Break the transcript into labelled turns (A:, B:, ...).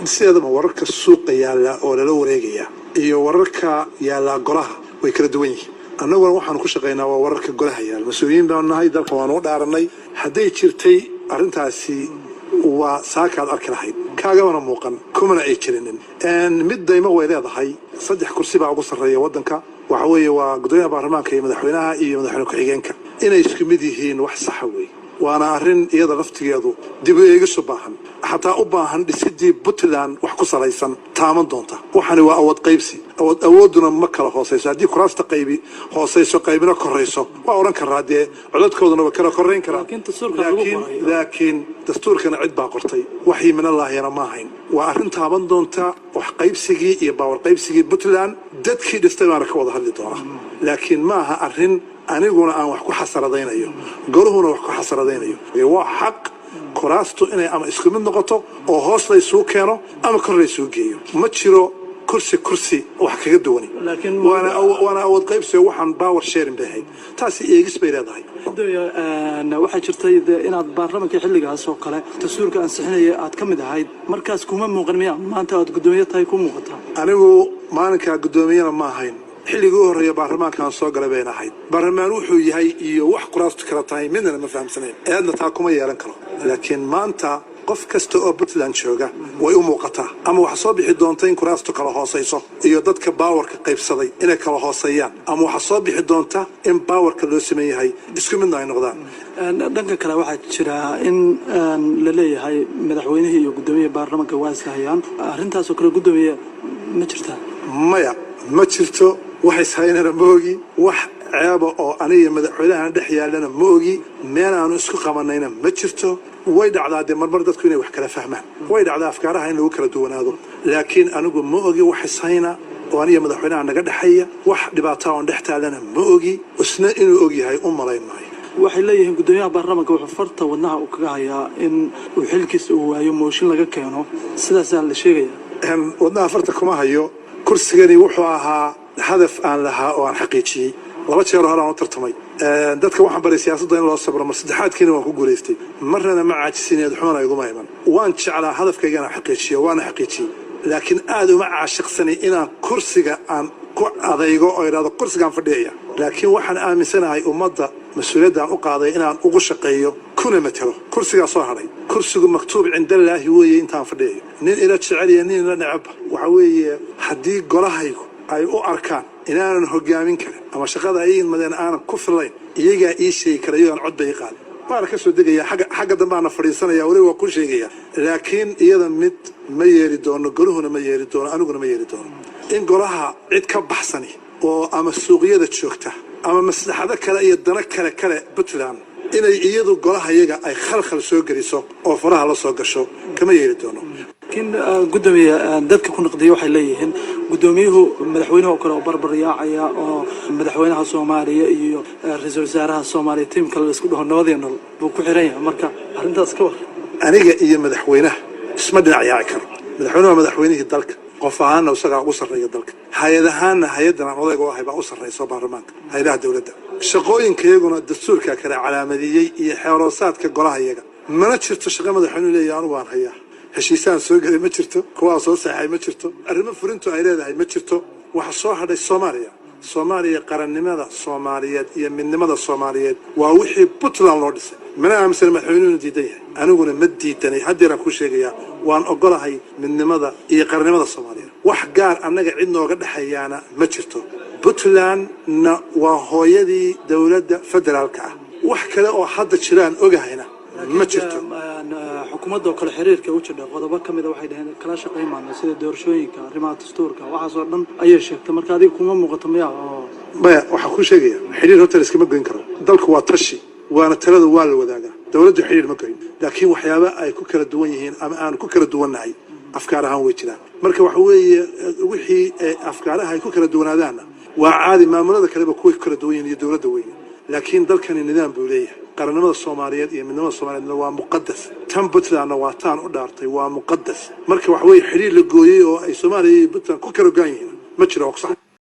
A: sideedaba wararka suuqa yaalla oo lala wareegaya iyo wararka yaalla golaha way kala duwan yihiin. annaguna waxaanu ku shaqaynaa waa wararka golaha yaalla. mas-uuliyiin baanu nahay, dalka waanu u dhaaranay. hadday jirtay arrintaasi waa saakaad arki lahayd, kaagabana muuqan, kumana ay jirinin. mid daymo way leedahay. 3 kursi baa ugu sarreeya waddanka. waxa weeye waa gudoomiyaha baarlamaanka iyo madaxweynaha iyo madaxweyne ku-xigeenka inay isku mid yihiin wax saxa weeye. waana arrin iyada laftigeedu dib u eegis u baahan, xataa u baahan dhisidii Puntland wax ku salaysan taaman doonta. waxani waa awood qaybsi, awooduna ma kala hooseyso. haddii kuraasta qaybi hooseyso qaybina korayso waa oran karaa dee codadkooduna waa kala korayn karaa, laakiin dastuurkana cid baa qortay, waxii min allaahiyana ma ahayn. waa arrin taaban doonta wax qaybsigii iyo baawar qaybsigii Puntland. dadkii dhistay baana ka wada hadli doona, laakiin ma aha arrin aniguna aan wax ku xasaradaynayo, goluhuna wax ku xasaradaynayo. waa xaq kuraastu inay ama isku mid noqoto oo hoos la isugu keeno ama kor la isugu geeyo. ma jiro kursi wax kaga duwani. waana awood qaybsi waxaan power sharing bay ahayd. taasi eegis bay leedahay.
B: waxaa jirtay inaad baarlamaanka xilligaas oo kale dastuurka ansixinaya aad ka mid ahayd, markaas kuma muuqan miya maanta aad gudoomiye tahay ku muuqataa?
A: anigu maalinkaa gudoomiyana ma ahayn. xilligii u horreeya baarlamaankaan soo galay bayna ahayd. baarlamaan wuxuu yahay iyo wax kuraastu kala tahay midnana ma fahamsanayn. eedna taa kuma yeelan karo. laakiin maanta qof kasta oo Puntland jooga way u muuqataa, ama waxa soo bixi doonta in kuraastu kala hooseyso iyo dadka baawarka qaybsaday inay kala hooseeyaan, ama waxa soo bixi doonta in baawarka loo sameyn yahay isku midna ay noqdaan.
B: dhanka kale waxaa jira in la leeyahay madaxweynihii iyo gudoomiyaha baarlamaanka waa iska hayaan. arrintaasoo kale gudoomiye ma jirtaa?
A: maya, ma jirto. waxay sahaynana ma ogi. wax ceeba oo aniga madaxweynahan dhex yaallana ma ogi. meel aanu isku qabanayna ma jirto. way dhacdaa dee marmar dadku inay wax kala fahmaan, way dhacdaa afkaaraha in lagu kala duwanaado, laakiin anigu ma ogi wax ishayna oo aniga madaxweynaha naga dhexeeya. wax dhibaato oon dhex taallana ma ogi. isna inuu og yahay u malayn maayo.
B: waxay leeyihiin gudoomiyaha baarlamaanka wuxuu farta wadnaha uu kaga hayaa in uu xilkiisa uu waayo mooshin laga keeno. sidaasaa la sheegaya.
A: wadnaha farta kuma hayo. kursigani wuxuu ahaa hadaf aan lahaa oo aan xaqiijiyey. 2 jeer hore aan u tartamay. dadka waxaan baray siyaasadda in loo sabro. mar saddexaadkiina waan ku guulaystay. marnana ma caajisineed xuuna iguma iman. waan jeclaa hadafkaygana xaqiijiyo, waana xaqiijiyey. laakiin aad uma caashiqsanay inaan kursiga aan ku adaygo oo idhaahdo kursigaan fadhiyaya. laakiin waxaan aaminsanahay ummadda mas-uuliyaddan u qaaday inaan ugu shaqeeyo kuna matalo. kursigaa soo hadhay. kursigu maktuub cindallaahi weeye intaan fadhiyayo. nin ila jecel iyo nin ila necabba. waxa weeye haddii golahaygu ay u arkaan inaanan hogaamin karin ama shaqada ay madeen aanan ku filayn, iyagaa ii sheegi kara iyagaan cod bay qaadin. waana ka soo degaya xagga dambaana fadhiisanaya, weli waa ku sheegaya. laakiin iyada mid ma yeeri doono, goluhuna ma yeeri doono, aniguna ma yeeri doono. in golaha cid ka baxsani oo ama suuqyada joogta ama maslaxado kale iyo dana kale Puntland inay iyadu golaha iyaga ay khalkhal soo geliso oo faraha la soo gasho kama yeeri doono.
B: laakiin gudoomiye dadka ku naqdiya waxay leeyihiin gudoomiyuhu madaxweynaha oo kale oo barbar yaacaya oo madaxweynaha Soomaaliya iyo ra'iisul wasaaraha Soomaaliya tiimka la isku dhaho nabadeenol buu ku xiran yahay. marka arrintaas ka war.
A: aniga iyo madaxweynaha isma dhinac yaaci karo. madaxweynuhu waa madaxweynihii dalka, qof ahaanna isagaa ugu sarreeya dalka. hay-adahaanna hay-addan aan odayga u ahay baa u sarreyso baarlamaanka, hay-adaha dowladda. shaqooyinkayaguna dastuurka kale calaamadiyey iyo xeeroosaadka golaha iyaga. mana jirto shaqo madaxweynuhu leeyahay anigu waan hayaa. heshiisaan soo gelay ma jirto. kuwaa soo saxay ma jirto. arrimo fulintu ay leedahay ma jirto. waxa soo hadhay Soomaaliya qarannimada Soomaaliyeed iyo midnimada Soomaaliyeed waa wixii Puntland loo dhisay. mana aaminsan madaxweynuhu diidan yahay, aniguna ma diidanay. haddeeraan ku sheegayaa waan ogolahay midnimada iyo qarannimada Soomaaliyeed. wax gaar annaga cid nooga dhexeeyaana ma jirto. Puntlandna waa hooyadii dowladda federaalka ah. wax kale oo hadda jiraan ogahayna ma jirto.
B: xukuumadda oo kale xiriirka u jira qodobo kamid ah waxay dhaheen kala shaqeeymaan sida doorashooyinka, arrimaha dastuurka, waxaas oo dhan ayay sheegtay. marka adiga kuma muuqato miyaa?
A: maya, waxaan ku sheegayaa xiriir horta iskama goyn karo. dalku waa tashi, waana talada waa la wadaagaa. dowladdu xiriir ma goyn, laakiin waxyaaba ay ku kala duwan yihiin ama aan ku kala duwannahay afkaar ahaan way jiraan. marka waxa weeye wixii afkaaraha ay ku kala duwanaadaanna waa caadi. maamulada kaleba kuwa kala duwan yihiin iyo dowladda weyn, laakiin dalkani nidaam buu leeyahay. qarannimada Soomaaliyeed iyo midnimada Soomaaliyeed waa muqaddas. tan Puntlandna waa taan u dhaartay, waa muqaddas. marka waxa weeye xiriir la gooyay oo ay Soomaaliya iyo Puntland ku kala go'an yihiin ma jiro.